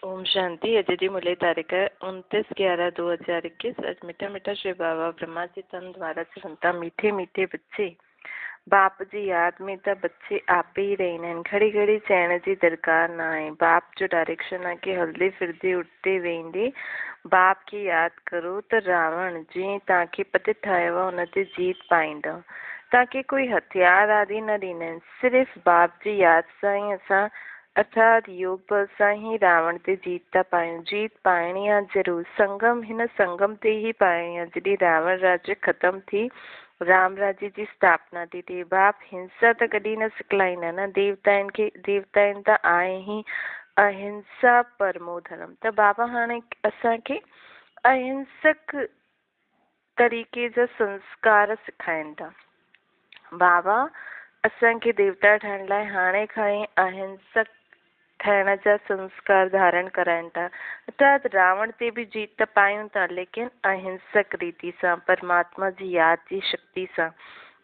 ओम शांति। अजय जी मुरली तारीख है 29/11/2021। आज मीठा मीठा श्री बाबा ब्रह्मा जी तन द्वारा संता मीठे मीठे बच्चे बाप जी याद में तो बच्चे आप ही रहने घड़ी घड़ी चैन जी दरकार ना है। बाप जो डायरेक्शन आके हल्दी फिरदी उठते वेंदे बाप की याद करो तो रावण जी ताकि पते ठाया हुआ उनते जीत पाईंदा। ताकि कोई हथियार आदि न ॾिननि, सिर्फ़ बाप जी याद सां ही असां अर्थात योग बल सां ही रावण ते जीत था पायूं। जीत पाइणी आहे ज़रूर, संगम हिन संगम ते ही पाइणी आहे। जॾहिं रावण राज्य ख़त्म थी राम राज्य जी स्थापना थी थिए। बाप हिंसा त कॾहिं न सिखलाईंदा न, देवताउनि त आहे ही अहिंसा परमो धर्म। त बाबा हाणे असांखे अहिंसक तरीक़े जा संस्कार सिखाइनि था। बाबा असांखे देवता ठहण लाइ हाणे खां ई अहिंसक ठहण जा संस्कार धारण कराइनि था। अर्थात रावण ते भी जीत त पायूं था, लेकिन अहिंसक रीति सां, परमात्मा जी याद जी शक्ति सां,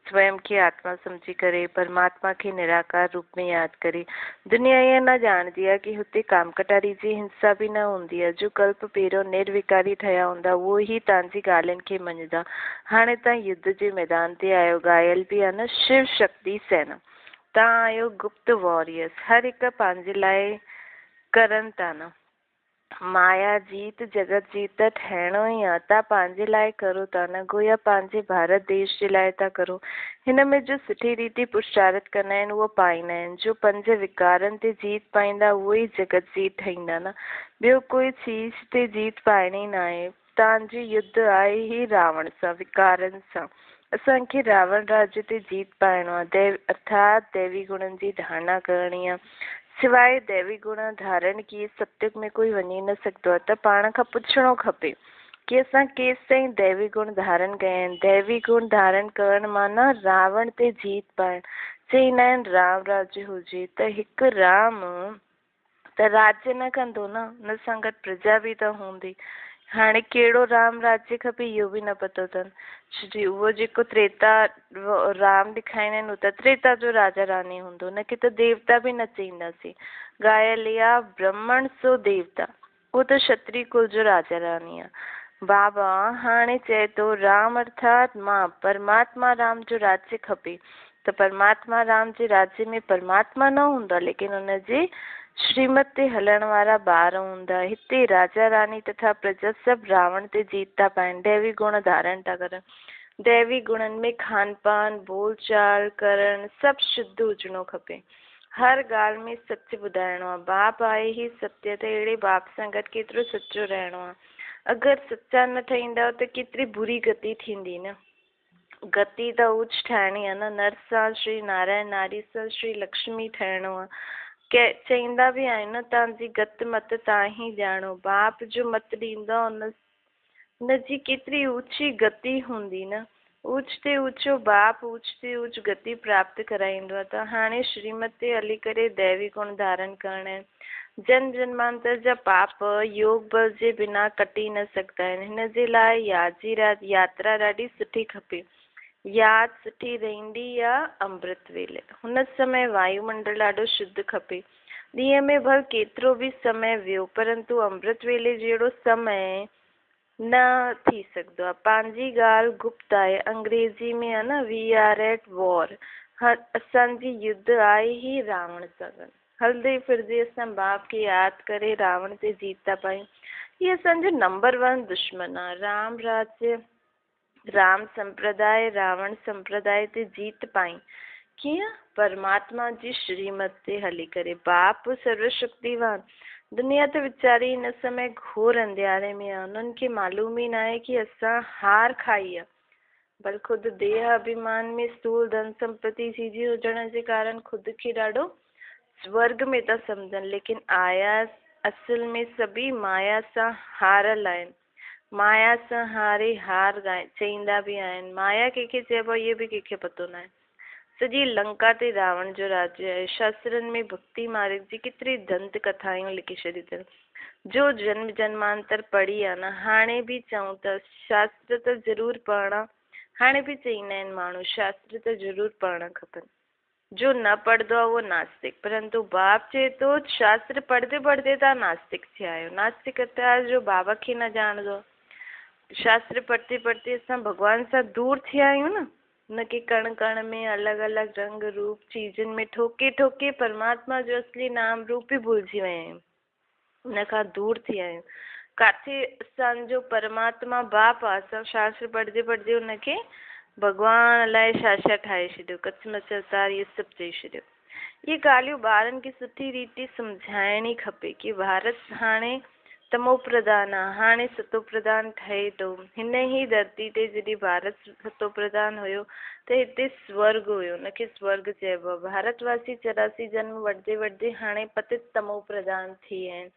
स्वयं खे आत्मा समझी करे, परमात्मा के निराकार रूप में याद करे। दुनिया ये न जानती है कि हुते काम कटारी जी हिंसा भी न होंदी है। जो कल्प पहिरियों निर्विकारी ठहिया हूंदा वो ही तव्हांजी ॻाल्हियुनि खे मञदा। हाणे तव्हां युद्ध जे मैदान ते आयो, घायल भी आहे न, शिव शक्ति सेना तव्हां आहियो गुप्त वॉरियर्स, हर हिकु पंहिंजे लाइ करनि था न। माया जीत जगत जीत ठहणो ई आहे, तव्हां पंहिंजे लाइ करो था न, गोया पंहिंजे भारत देश जे लाइ था करो। हिन में जो सुठी रीति पुरुषार्थ कंदा आहिनि उहो पाईंदा आहिनि। जो पंज विकारनि ते जीत पाईंदा उहो ई जगत जीत ठाहींदा न। ॿियो कोई चीज ते जीत पाइणी न आहे। तव्हांजी युद्ध आहे ही रावण सां, विकारनि सां। असांखे रावण राज्य ते जीत पाइणो आहे। अर्थात दैवी गुणनि जी धारणा करणी आहे। सिवाय दैवी गुण धारण किए सत्युग में कोई वञी न सघंदो आहे। त पाण खां पुछणो खपे कि असां केसि ताईं दैवी गुण धारण कया आहिनि। दैवी गुण धारण करण माना रावण ते जीत पाइण। चईंदा आहिनि राम राज्य हुजे त हिकु राम त राज्य न कंदो न, हुन सां गॾु प्रजा बि त हूंदी। हाणे कहिड़ो राम राज्य खपे इहो बि न पतो अथनि। उहो जेको त्रेता राम ॾेखारींदा आहिनि उहो त त्रेता जो राजा रानी हूंदो, हुनखे त देवता बि न चईंदासीं। ॻायल या ब्राह्मण सो देवता, उहो त क्षत्रिय कुल जो राजा रानी आहे। बाबा हाणे चए थो राम अर्थात मां, परमात्मा राम जो राज्य खपे। त परमात्मा राम जे राज्य में परमात्मा न हूंदा, लेकिन हुनजे श्रीमत ते हलण वारा ॿार हूंदा। हिते राजा रानी तथा प्रजा सभु रावण ते जीत था पाइनि, दैवी गुण धारण था करनि। दैवी गुणनि में खान पान, बोल चाल करणु सभु शुद्ध हुजणो खपे। हर ॻाल्हि में सच ॿुधाइणो आहे। बाप आहे ही सत्य, त अहिड़े बाप सां गॾु केतिरो सचो रहणो आहे। अगरि सचा न ठहींदा त केतिरी बुरी गति थींदी न। गति त ऊच ठाहिणी आहे न। नर सां श्री नारायण, नारी सां श्री लक्ष्मी ठहिणो आहे। चईंदा बि आहिनि न, तव्हांजी गत मत तव्हां ही ॼाणो। बाप जो मत ॾींदा हुनजी केतिरी ऊची गति हूंदी न। ऊच ते ऊचो बाप ऊच ते ऊच गति प्राप्त कराईंदो आहे। त हाणे श्रीमत ते हली करे दैवी गुण धारण करणा आहिनि। जन्म जन्मांतर जा पाप योग बल जे बिना कटी न सघंदा आहिनि। हिन जे लाइ याद जी यात्रा ॾाढी सुठी खपे। याद सुठी रहंदी या अमृत वेले। हुन समय वायुमंडल ॾाढो शुद्ध खपे। ॾींहं में भल केतिरो बि समय वियो, परंतु अमृत वेले जहिड़ो समय न थी सघंदो आहे। पंहिंजी ॻाल्हि गुप्त आहे। अंग्रेजी में आहे न, वी आर एट वॉर। असांजी युद्ध आहे ही रावण सां गॾु। हलदे फिरदे असां बाप खे यादि करे रावण ते जीत था पायूं। हीअ असांजो नंबर 1 दुश्मन आहे। राम राज्य, राम संप्रदाय रावण संप्रदाय ते जीत पाई कीअं? परमात्मा जी श्रीमत ते हली करे। बाप सर्वशक्तिवान। दुनिया त वीचारी हिन समय घोर अंधियारे में आहे। उन्हनि खे मालूम ई न आहे कि असां हार खाई आहे। पर ख़ुदि देह अभिमान में स्थूल धन संपत्ति चीजी हुजण जे कारण ख़ुदि खे ॾाढो स्वर्ग में था सम्झनि, लेकिन आया असुल में सभी माया सां हारल आहिनि। माया सां हारे हार चईंदा बि आहिनि। माया कंहिंखे चइबो आहे इहो बि कंहिंखे पतो न आहे। सॼी लंका ते रावण जो राज्य आहे। शास्त्रनि में भक्ति मार्ग जी केतिरी दंत कथायूं लिखी छॾी अथनि, जो जन्म जन्मांतर पढ़ी आहे न। हाणे बि चऊं त शास्त्र त ज़रूरु पढ़णा। हाणे बि चईंदा आहिनि माण्हू शास्त्र त ज़रूरु पढ़णु खपनि। जो न पढ़दो आहे वो नास्तिक, परंतु बाप चए तो शास्त्र पढ़ते पढ़ते तव्हां नास्तिक थिया आहियो। नास्तिक अर्थात जो बाबा खे न ॼाणदो। शास्त्र पढ़ते पढ़ते असां भगवान सां दूर थिया आहियूं न। उनखे कण कण में अलॻि अलॻि रंग रूप चीजनि में ठोके ठोके परमात्मा जो असली नाम रूप ई भुलिजी विया आहियूं। उन खां दूर थी विया आहियूं। काथे असांजो परमात्मा बाप आहे, असां शास्त्र पढ़दे पढ़दे उनखे भगवान अलाए छा छा ठाहे छॾियो, कच्छ मच्छ अवतार इहे सभु चई छॾियो। इहे ॻाल्हियूं ॿारनि खे सुठी रीति सम्झाइणी खपे कि भारत हाणे तमो प्रधान आहे, हाणे सतो प्रधान ठहे थो। हिन ई धरती ते जॾहिं भारत सतो प्रधान हुयो त हिते स्वर्ग हुयो, हुनखे स्वर्ग चइबो आहे। भारतवासी 84 जन्म वठंदे वठंदे हाणे पतित तमो प्रधान थी विया आहिनि।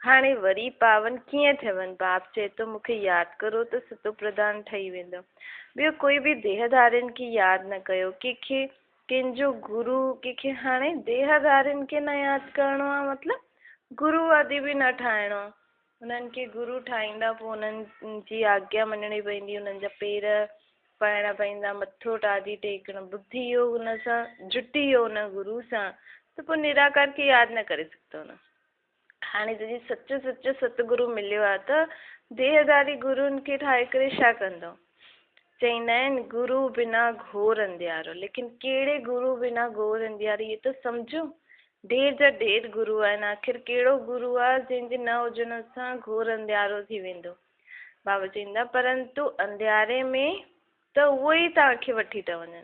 हाणे वरी पावन कीअं थियनि? बाप चए थो मूंखे यादि करो त सतो प्रधान ठही वेंदो। ॿियो कोई बि देहधारियुनि खे यादि न कयो, कंहिंखे कंहिंजो गुरु, कंहिंखे हाणे देहधारियुनि खे न यादि करिणो आहे, मतिलबु गुरु आदि बि न ठाहिणो आहे। उन्हनि खे गुरु ठाहींदा पोइ उन्हनि जी आज्ञा मञणी पवंदी, उन्हनि जा पेर पाइणा पवंदा, मथो आदि टेकणो। बुद्धि योग हुन सां जुटी वियो हुन गुरू सां त पोइ निराकार खे यादि न करे सघंदो न। हाणे जॾहिं सचो सचो सतगुरु मिलियो आहे त देहधारी गुरुनि खे ठाहे करे छा कंदो? चईंदा आहिनि गुरु बिना घोर अंधियारो। लेकिन कहिड़े गुरु बिना घोर अंधियारो ये तो सम्झो। ढेर जा ढेर गुरु आहिनि, आख़िर कहिड़ो गुरु आहे जंहिंजे न हुजण सां घोर अंधियारो थी वेंदो? बाबा चईंदा परंतु अंधियारे में त उहो ई तव्हांखे वठी था वञनि,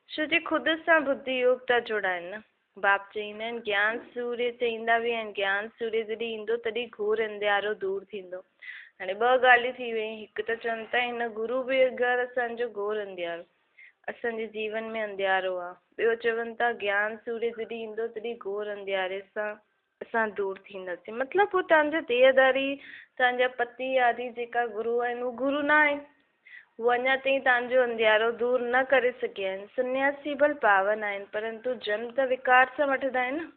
छो जे ख़ुदि सां बुद्धि योग था जुड़ाइनि न। बाप चईंदा आहिनि ज्ञान सूर्य, चईंदा बि आहिनि ज्ञान सूर्य जॾहिं ईंदो तॾहिं घोर अंधियारो दूर थींदो। हाणे ॿ ॻाल्हियूं थी वयूं। हिकु त चवनि था हिन गुरु बग़ैर असांजो घोर अंधियारो, असांजे जीवन में अंधियारो आहे। ॿियो चवनि था ज्ञान सूर्य जॾहिं ईंदो तॾहिं घोर अंधियारे सां असां दूर थींदासीं। मतिलबु पोइ तव्हांजा देहधारी, तव्हांजा पति आदि जेका गुरु आहिनि उहे गुरु न आहिनि, उहे अञा ताईं तव्हांजो अंधियारो दूर न करे सघिया आहिनि। सन्यासी भल पावन आहिनि, परंतु जन्म त विकार सां वठंदा आहिनि न।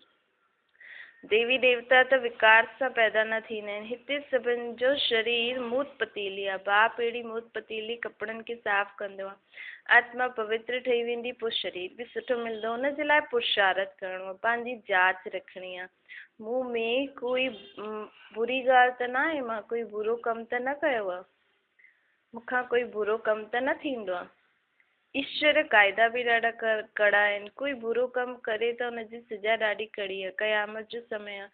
देवी देवता त विकार सां पैदा न थींदा आहिनि। हिते सभिनि जो शरीर मूत पतीली आहे। बाप अहिड़ी मूत पतीली कपिड़नि खे साफ़ कंदो आहे। आत्मा पवित्र ठही वेंदी, पोइ शरीर बि सुठो मिलंदो। हुनजे लाइ पुरुषार्थ करिणो आहे, पंहिंजी जांच रखणी आहे। मूं में कोई बुरी ॻाल्हि त न आहे, मां कोई बुरो कमु त न कयो आहे, मूंखां कोई बुरो कमु त न थींदो आहे। ईश्वर क़ाइदा बि ॾाढा कड़ा आहिनि। कोई बुरो कमु करे त हुनजी सजा ॾाढी कड़ी आहे। क़यामत जो समय आहे,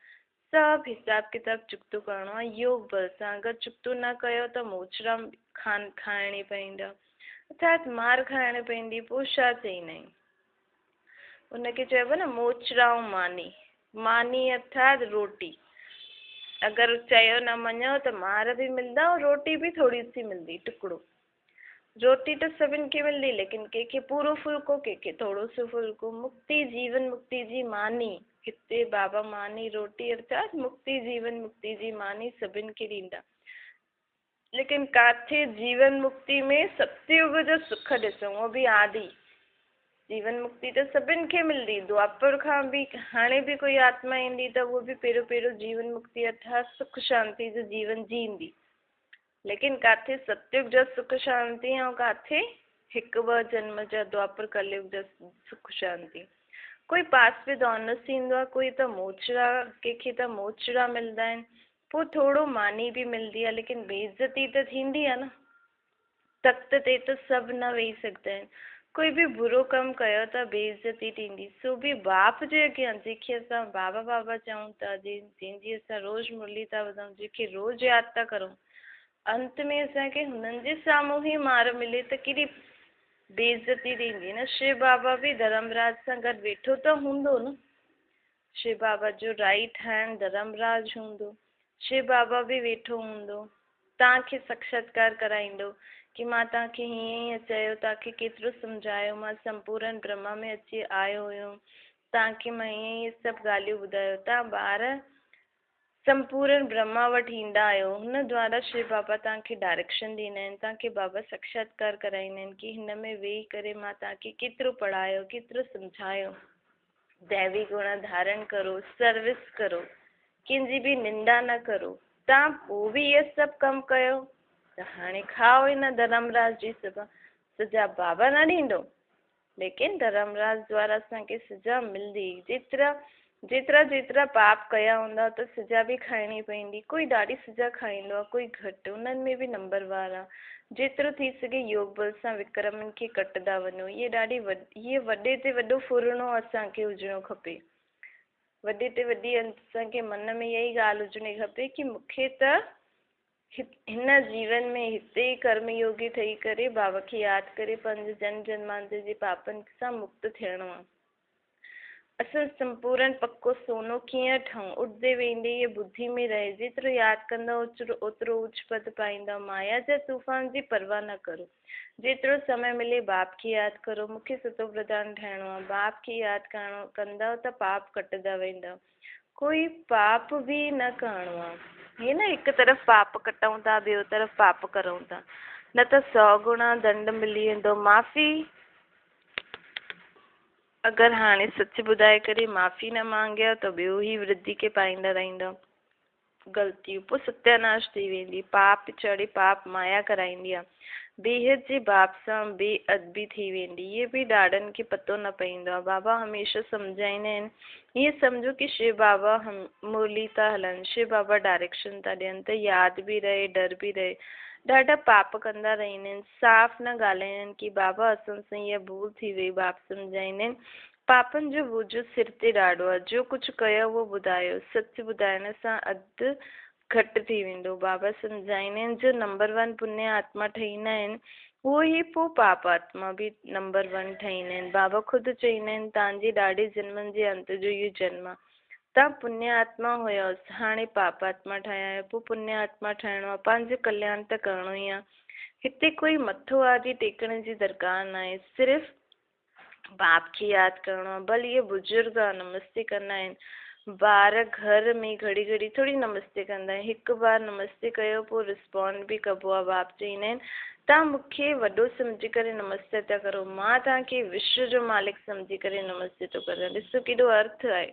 सभु हिसाब किताब चुक्तो करिणो आहे योग बल सां। अगरि चुक्तो न कयो त मोचरा खाइणी पवंदा, अर्थात मार खाइणी पवंदी। पोइ छा चईंदा आहिनि उनखे? चइबो न मोचरा ऐं मानी। मानी अर्थात रोटी। अगरि चयो न मञो त मार बि मिलंदा ऐं रोटी बि थोरी सी मिलंदी, टुकड़ो। रोटी तो सभिनि खे मिलंदी, लेकिन कंहिंखे पूरो फुल्को, कंहिंखे थोरो सो फुल्को। मुक्ति जीवन मुक्ति जी मानी, हिते बाबा मानी रोटी अर्थात मुक्ति जीवन मुक्ति जी मानी सभिनि खे ॾींदा। लेकिन काथे जीवन मुक्ति में सतयुग जो सुख ॾिसो, उहो बि आदि। जीवन मुक्ति त सभिनि खे मिलंदी, द्वापर खां बि हाणे बि कोई आत्मा ईंदी त उहो बि पहिरियों पहिरियों जीवन मुक्ति अर्थात सुख शांति जो जीवन जींदी। लेकिन काथे सतयुग जा सुख शांति ऐं काथे हिकु ॿ जन्म जा द्वापर कलयुग जा सुख शांति। कोई पास विद ऑनर्स ईंदो आहे, कोई त मोचरा, कंहिंखे त मोचरा मिलंदा आहिनि, पोइ थोरो मानी बि मिलंदी आहे। लेकिन बेइज़ती त थींदी आहे न, तख़्त ते त सभु न वेही सघंदा आहिनि। कोई बि बुरो कमु कयो त बेइज़ती थींदी, सो बि बाप जे अॻियां जंहिंखे असां बाबा बाबा चऊं था, जंहिंजी असां रोज़ु मुरली था ॿुधूं, जंहिंखे रोज़ु यादि था करूं, अंत में असांखे हुननि जे साम्हूं ई मार मिले त केॾी बेइज़ती थींदी न। शिव बाबा बि धर्मराज सां गॾु वेठो त हूंदो न। शिव बाबा जो राइट हैंड धर्मराज हूंदो, शिव बाबा बि वेठो हूंदो, तव्हांखे साक्षात्कार कराईंदो कि मां तव्हांखे हीअं ई चयो, तव्हांखे केतिरो सम्झायो, मां संपूर्ण ब्रह्मा में अची आयो हुयुमि, तव्हांखे मां हीअं ई सभु ॻाल्हियूं ॿुधायो। तव्हां ॿार संपूर्ण ब्रह्मा वटि ईंदा आहियो, हुन द्वारा शिव बाबा तव्हांखे डायरेक्शन ॾींदा आहिनि, तव्हांखे बाबा साक्षात्कार कराईंदा आहिनि कि हिन में वेही करे मां तव्हांखे केतिरो पढ़ायो, केतिरो सम्झायो। दैवी गुण धारण करो, सर्विस करो, कंहिंजी बि निंदा न करो। तव्हां पोइ बि इहे सभु कमु कयो त हाणे खाओ हिन धर्मराज जी सजा बाबा न ॾींदो। लेकिन धर्मराज द्वारा असांखे सजा मिलंदी। जेतिरा जेतिरा जेतिरा पाप कया हूंदा त सजा बि खाइणी पवंदी। कोई ॾाढी सजा खाईंदो आहे, कोई घटि, उन्हनि में बि नंबरवार आहे। जेतिरो थी सघे योग बल सां विक्रमनि खे कटंदा वञो। इहे वॾे ते वॾो फुरणो असांखे हुजिणो खपे। वॾे ते वॾी असांखे मन में इहा ई ॻाल्हि हुजणी खपे की मूंखे त हिन जीवन में हिते ई कर्मयोगी ठही करे बाबा खे यादि करे पंहिंजे जन्म जन्मांतर जे पापनि सां मुक्त थियणो आहे। असां संपूर्ण पक्को सोनो कीअं ठहूं? उठदे वेंदे ये बुद्धि में रहे। जेतिरो यादि कंदा ओतिरो उच्च पद पाईंदा। माया जा तूफ़ान जी परवाह न करो। जेतिरो समय मिले बाप खे यादि करो। मूंखे सतो प्रधान ठहिणो आहे। बाप खे यादि कंदा त पाप कटंदा वेंदा। कोई पाप बि न करिणो आहे। हीअ न हिकु तरफ़ पाप कटूं था, ॿियो तरफ़ पाप करूं था, न त 100 गुणा दंड मिली वेंदो। माफ़ी अगरि हाणे सच ॿुधाए करे माफ़ी न मांगिया त ॿियो ई वृद्धि खे पाईंदा रहंदा ग़लतियूं। पोइ सत्यानाश थी वेंदी। पाप चढ़ी पाप माया कराईंदी आहे। बेहद जे बाप सां बेअदबी थी वेंदी। इहे बि ॾाढनि खे पतो न पवंदो आहे। बाबा हमेशह सम्झाईंदा आहिनि। ईअं सम्झो की शिव बाबा मुरली था हलनि, शिव बाबा डायरेक्शन था ॾियनि, त यादि बि रहे, डर बि रहे। ॾाढा पाप कंदा रहंदा आहिनि। साफ़ न ॻाल्हाईंदा आहिनि की बाबा असां सां इहा भूल थी वई। बाप सम्झाईंदा आहिनि पापनि जो बोझो सिर ते ॾाढो आहे। जो कुझु कयो उहो ॿुधायो। सच ॿुधाइण सां अधु घटि थी वेंदो। बाबा सम्झाईंदा आहिनि जो नंबर 1 पुण्य आत्मा ठहींदा आहिनि, उहो ई पोइ पाप आत्मा बि नंबर 1 ठहींदा आहिनि। बाबा ख़ुदि चईंदा आहिनि तव्हांजे ॾाढे जन्मनि जे अंत जो इहो जन्म आहे। तव्हां पुण्य आत्मा हुयोसि, हाणे पाप आत्मा ठहिया आहियो। पोइ पुण्य आत्मा ठहिणो आहे। पंहिंजो कल्याण त करिणो ई आहे। हिते कोई मथो आदि टेकण जी दरकार न आहे। सिर्फ़ु बाप खे यादि करिणो आहे। भले इहे बुज़ुर्ग आहे, नमस्ते कंदा आहिनि। ॿार घर में घड़ी घड़ी थोरी नमस्ते कंदा आहिनि। हिकु बार नमस्ते कयो पोइ रिस्पॉन्ड बि कबो आहे। बाप चईंदा आहिनि तव्हां मूंखे वॾो सम्झी करे नमस्ते था करो, मां तव्हांखे विश्व जो मालिक सम्झी करे नमस्ते थो कयां। ॾिसो केॾो अर्थ आहे।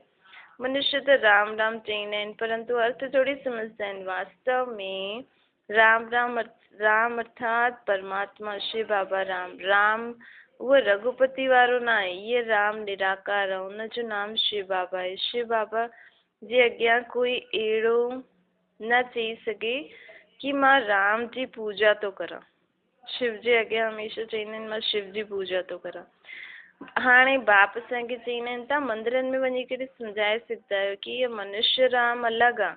मनुष्य त राम राम चईंदा आहिनि, परंतु अर्थ थोरी सम्झंदा आहिनि। वास्तव में राम राम राम अर्थात परमात्मा शिव बाबा राम। राम उहो रघुपति वारो न आहे। इहे राम निराकार आहे, हुनजो नाम शिव बाबा आहे। शिव बाबा जे अॻियां कोई अहिड़ो न चई सघे कि मां राम जी पूजा थो करां। शिव जे अॻियां हमेशह चईंदा आहिनि मां शिव जी पूजा थो करां। हाणे बाप असांखे चईंदा आहिनि तव्हां मंदरनि में वञी करे सम्झाए सघंदा आहियो कि इहो मनुष्य राम अलॻि आहे,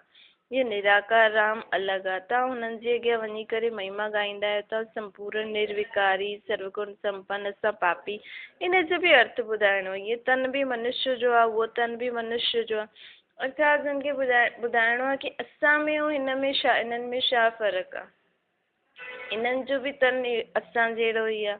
इहो निराकार राम अलॻि आहे। तव्हां हुननि जे अॻियां वञी करे महिमा ॻाईंदा आहियो त संपूर्ण निर्विकारी सर्वगुण संपन्न असां पापी। इन जो बि अर्थ ॿुधाइणो। इहे तन बि मनुष्य जो आहे, उहो तन बि मनुष्य जो आहे। असां हुननि खे ॿुधाइणो आहे कि असां में ऐं हिन में छा, इन्हनि में छा फ़र्क़ु आहे। इन्हनि जो बि तन असां जहिड़ो ई आहे।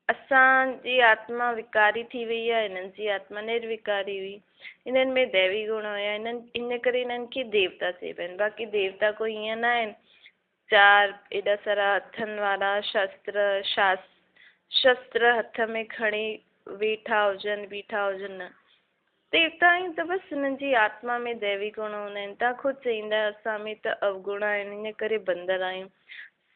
असांजी आत्मा विकारी थी वई आहे, हिननि जी आत्मा निर्विकारी हुई। इन्हनि में दैवी गुण हुया, इन करे इन्हनि खे देवता चइबा आहिनि। बाक़ी देवता कोई ईअं न आहिनि 4 एॾा सारा हथनि वारा शस्त्र हथ में खणी बीठा हुजनि न। देवता आहिनि त बसि हिननि जी आत्मा में दैवी गुण हूंदा आहिनि। तव्हां ख़ुदि चईंदा आहियो असां में त अवगुण आहिनि, इन करे बंदर आहियूं।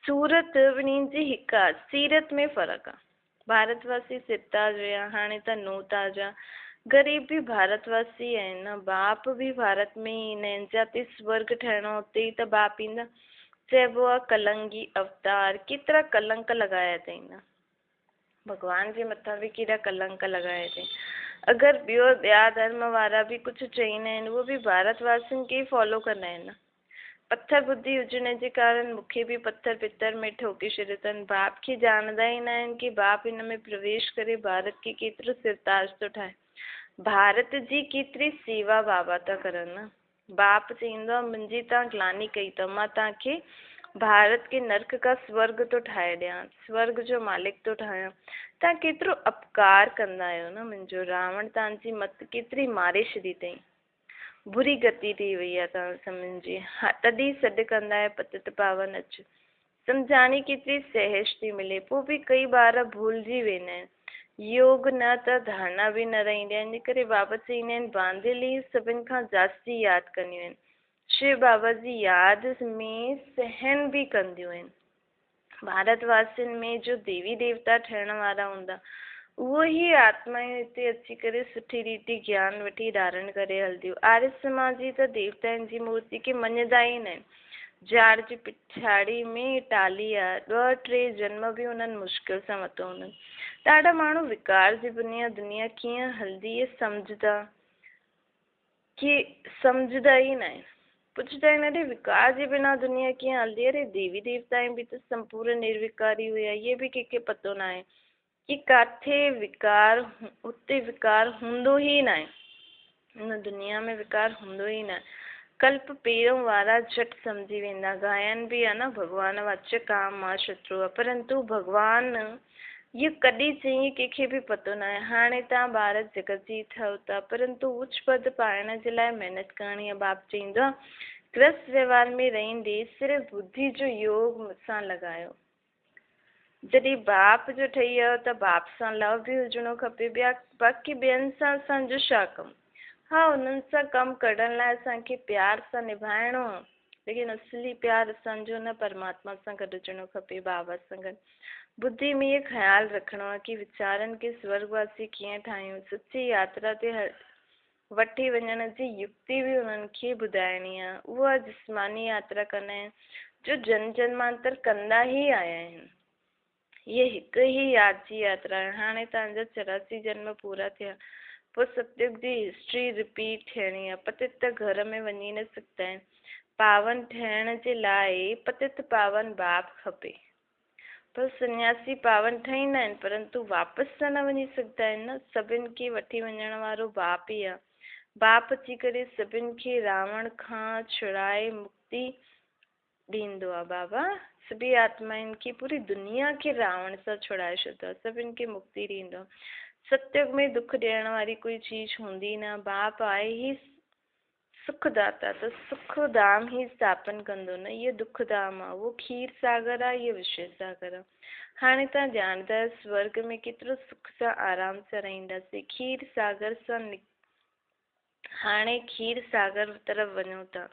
सूरत ॿिन्हिनि जी हिकु आहे, सीरत में फ़र्क़ु आहे। भारतवासी सिरताज हुया, हाणे त नूताज आहे। ग़रीब बि भारतवासी आहिनि न, बाप बि भारत में ई ईंदा आहिनि। जिते स्वर्ग ठहिणो उते ई त बाप ईंदा। चइबो आहे कलंगी अवतार, केतिरा कलंक लॻाया अथई न, भॻवान जे मथां बि केॾा कलंक लॻाया अथई। अगरि ॿिया धर्म वारा बि कुझु चईंदा आहिनि, उहो बि भारतवासियुनि खे ई फॉलो कंदा आहिनि न। पत्थर बुद्धि हुजण जे कारण मूंखे बि पत्थर पितर में ठोके छॾियो अथनि। बाप खे ॼाणंदा ई न आहिनि कि बाप हिन में प्रवेश करे भारत खे केतिरो सिरताज थो ठाहे। भारत जी केतिरी सेवा बाबा था करनि न। बाप चईंदो आहे मुंहिंजी तव्हां ग्लानी कई अथव, मां तव्हांखे भारत के नर्क का स्वर्ग थो ठाहे ॾियां, स्वर्ग जो मालिक थो ठाहियां। तव्हां केतिरो अपकार कंदा आहियो न मुंहिंजो। रावण तव्हांजी मत केतिरी मारे छॾी अथई, बुरी गति थी वई आहे तव्हां सम्झी। हा तॾहिं सॾु कंदा आहियो पतित पावन अच। सम्झाणी केतिरी सहज थी मिले, पोइ बि कई ॿार भुलिजी वेंदा आहिनि। योग न त धारणा बि न रहंदी आहे। इन करे बाबा चईंदा आहिनि बांधियली सभिनि खां जास्ती यादि कंदियूं आहिनि। शिव बाबा जी यादि में सहन बि कंदियूं आहिनि। भारतवासियुनि में जो देवी देवता ठहण वारा हूंदा उहो ही आत्मायूं हिते अची करे सुठी रीति ज्ञान वठी धारण करे हलंदियूं। आर्य समाजी त देवताउनि जी मूर्ति खे मञंदा ई न आहिनि। जार जी पिछाड़ी में टाली आहे, 2-3 जन्म बि उन्हनि मुश्किल सां वरितो हूंदनि। ॾाढा माण्हू विकार जी दुनिया कीअं हलंदी इहे सम्झदा ई न आहिनि। पुछदा आहिनि अरे विकार जे बिना दुनिया कीअं हलंदी, अरे देवी देवताएं बि त संपूर्ण निर्विकारी हुया, इहे बि कंहिंखे पतो न आहे कि काथे विकार उते विकार हूंदो ई न आहे, हिन दुनिया में विकार हूंदो ई न आहे। कल्प पहिरों वारा झट सम्झी वेंदा, गायन बि आहे न, भगवान वाच काम मां शत्रु आहे, परंतु भगवान इहो कॾहिं चई कंहिंखे बि पतो न आहे। हाणे तव्हां ॿार जगत जी ठहो था, परंतु उच्च पद पाइण जे लाइ महिनत करणी आहे। बाप चईंदो आहे गृहस्थ व्यवहार में रहंदे सिर्फ़ु बुद्धि जो योग सां लॻायो। जॾहिं बाप जो ठही वियो त बाप सां लव बि हुजणो खपे, बाक़ी ॿियनि सां असांजो छा कमु। हा, उन्हनि सां कमु कढण लाइ असांखे प्यार सां निभाइणो आहे, लेकिन असली प्यार असांजो न परमात्मा सां गॾु हुजणो खपे, बाबा सां गॾु। बुद्धि में इहो ख़्यालु रखिणो आहे कि वीचारनि खे स्वर्गवासी कीअं ठाहियूं। सची यात्रा ते वठी वञण जी युक्ति बि उन्हनि खे ॿुधाइणी आहे। उहा जिस्मानी यात्रा कंदा आहिनि जो जन्मांतर कंदा ई आया आहिनि। ये हिकु ई यादि जी यात्रा आहे। हाणे तव्हांजा 84 जन्म पूरा थिया, पोइ सतयुग जी हिस्ट्री रिपीट थियणी आहे। पतित त घर में वञी न सघंदा आहिनि। पावन ठहिण जे लाइ पतित पावन बाप खपे। पर सन्यासी पावन ठहींदा आहिनि, परंतु वापसि त न वञी सघंदा आहिनि न। सभिनि खे वठी वञण वारो बाप ई आहे। बाप अची करे सभिनि खे रावण खां छुड़ाए मुक्ति ॾींदो आहे। बाबा सभी आत्माउनि खे, पूरी दुनिया खे रावण सां छुड़ाए छॾींदो आहे, सभिनि खे मुक्ति ॾींदो आहे। सत्युग में दुख ॾियण वारी कोई चीज हूंदी न। बाप आहे ही सुखदाता, त सुख धाम ही स्थापन कंदो न। इहो दुख धाम आहे, उहो खीर सागर आहे, इहो विषय सागर आहे। हाणे तव्हां ॼाणंदा आहियो स्वर्ग में केतिरो सुख सां आराम सां रहंदासीं। खीर सागर सां हाणे खीर सागर तरफ़ वञूं था,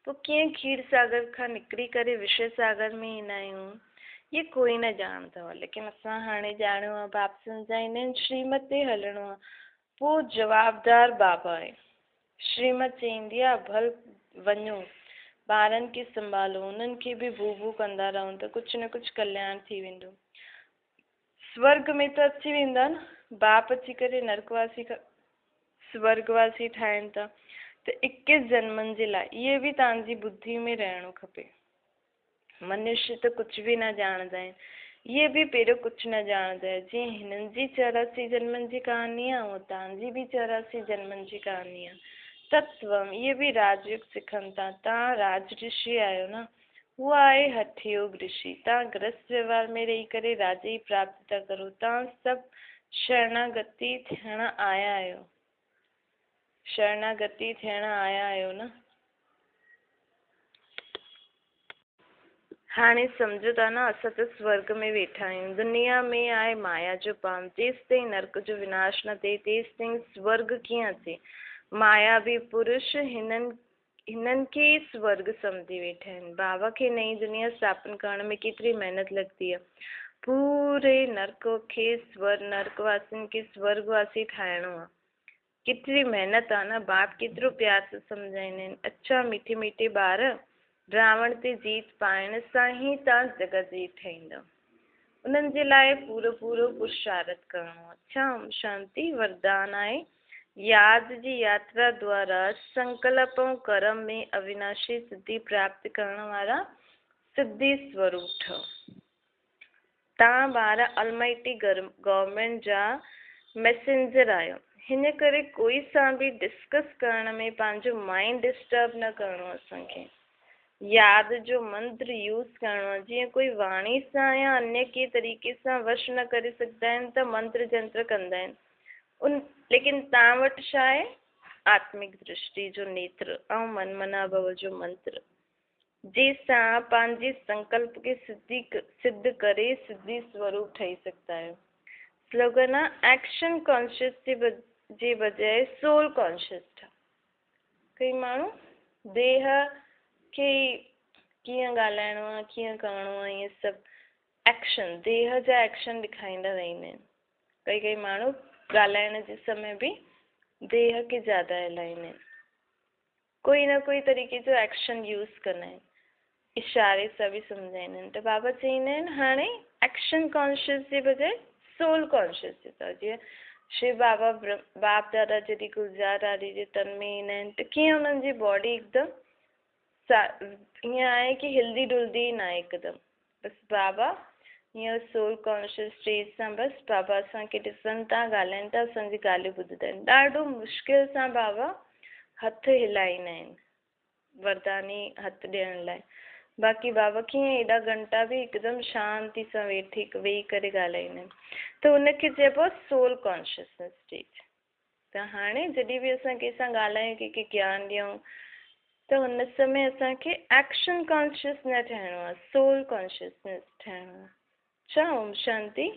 पोइ कीअं खीर सागर खां निकिरी करे विषय सागर में ईंदा आहियूं, ये कोई न ॼाणंदो आहे। लेकिन असां हाणे ॼाणियो आहे, बाप सम्झाईंदा आहिनि श्रीमत ते हलणो आहे। पोइ जवाबदार बाबा आहे। श्रीमत चईंदी आहे भल वञो, ॿारनि खे संभालो, उन्हनि खे बि भू कंदा रहूं त कुझु न कुझु कल्याण थी वेंदो। स्वर्ग में त अची वेंदा न, बाप अची करे नरकवासी खां स्वर्गवासी ठाहिनि था, त 21 जन्मनि जे लाइ इहे बि तव्हांजी बुद्धि में रहणो खपे। मनुष्य त कुझु बि न ॼाणंदा आहिनि, इहे बि पहिरियों कुझु न ॼाणंदा आहिनि। जीअं हिननि जी 84 जन्मनि जी कहानी आहे, उहा तव्हांजी बि 84 जन्मनि जी कहानी आहे। तत्वम इहे बि राजयोग सिखनि था। तव्हां राज ऋषि आहियो न, उहा आहे हठयोग ऋषि। तव्हां गृहस्थ व्यवहार में रही करे राज जी प्राप्ति था करो। तव्हां सभु शरणागति थियण आया आहियो, शरणागति थियण आया आहियो न। हाणे सम्झो था न, असां त स्वर्ग में वेठा आहियूं। दुनिया में आहे माया जो पाम। जेसि ताईं नरक जो विनाश न थिए तेसि ताईं स्वर्ग कीअं अचे। माया बि पुरुष हिननि खे स्वर्ग सम्झी वेठा आहिनि। बाबा खे नई दुनिया स्थापन करण में केतिरी महिनत लॻंदी आहे। पूरे नरक खे नरकवासियुनि खे स्वर्गवासी ठाहिणो आहे। केतिरी महिनत आहे न। बाप केतिरो प्यार सां सम्झाईंदा आहिनि। अच्छा मीठे मीठे ॿार, रावण ते जीत पाइण सां ई तव्हां जगत जीत ठाहींदव। उन्हनि जे लाइ पूरो पुरुषारथ करिणो आहे। अच्छा शांति वरदान आहे। यादि जी यात्रा द्वारा संकल्प ऐं कर्म में अविनाशी सिद्धि प्राप्त करण वारा सिद्धि स्वरूप ठहो। तव्हां ॿार अलमाइटी गवर्नमेंट जा मैसेंजर आहियो। हिन करे कोई सां बि डिस्कस करण में पंहिंजो माइंड डिस्टर्ब न करिणो आहे। असांखे यादि जो मंत्र यूज़ करिणो आहे। जीअं कोई वाणी सां या अन्य के तरीक़े सां वश न करे सघंदा आहिनि त मंत्र जंत्र कंदा आहिनि। लेकिन तव्हां वटि छा आहे, आत्मिक दृष्टि जो नेत्र ऐं मन मना भव जो मंत्र, जंहिंसां पंहिंजे संकल्प खे सिद्ध करे सिद्धि स्वरूप ठही सघंदा आहियो। स्लोगन आहे एक्शन कॉन्शियस जे बजाय सोल कॉन्शियस ठहो। कई माण्हू देह खे कीअं ॻाल्हाइणो आहे, कीअं करिणो आहे, इहे सभु एक्शन, देह जा एक्शन ॾेखारींदा रहंदा आहिनि। कई माण्हू ॻाल्हाइण जे समय बि देह खे ज़्यादा हिलाईंदा आहिनि, कोई न कोई तरीक़े जो एक्शन यूज़ कंदा आहिनि, इशारे सां बि सम्झाईंदा आहिनि। त बाबा चईंदा आहिनि हाणे एक्शन कॉन्शियस जे बजाए सोल कॉन्शियस जे तौर, जीअं शिव बाबा बाप दादा जॾहिं गुलजार आदि जे तन में ईंदा आहिनि त कीअं उन्हनि जी बॉडी हिकदमि ईअं आहे कि हिलदी डुलदी न आहे हिकदमि, बसि बाबा हीअं सोल कॉन्शियस स्टेज सां बसि बाबा असांखे ॾिसनि था, ॻाल्हाइनि था, असांजी ॻाल्हियूं ॿुधंदा आहिनि। ॾाढो मुश्किल सां बाबा हथ हिलाईंदा आहिनि, वरदानी हथ ॾियण लाइ। बाक़ी बाबा कीअं एॾा घंटा बि हिकदमि शांति सां वेही करे ॻाल्हाईंदा आहिनि, त हुनखे चइबो आहे सोल कॉन्शियसनेस स्टेज। त हाणे जॾहिं बि असां कंहिंसां ॻाल्हायूं, कंहिंखे ज्ञान ॾियूं, त हुन समय असांखे एक्शन कॉन्शियस न ठहिणो आहे, सोल कॉन्शियसनेस ठहिणो आहे। अच्छा, ओम शांति।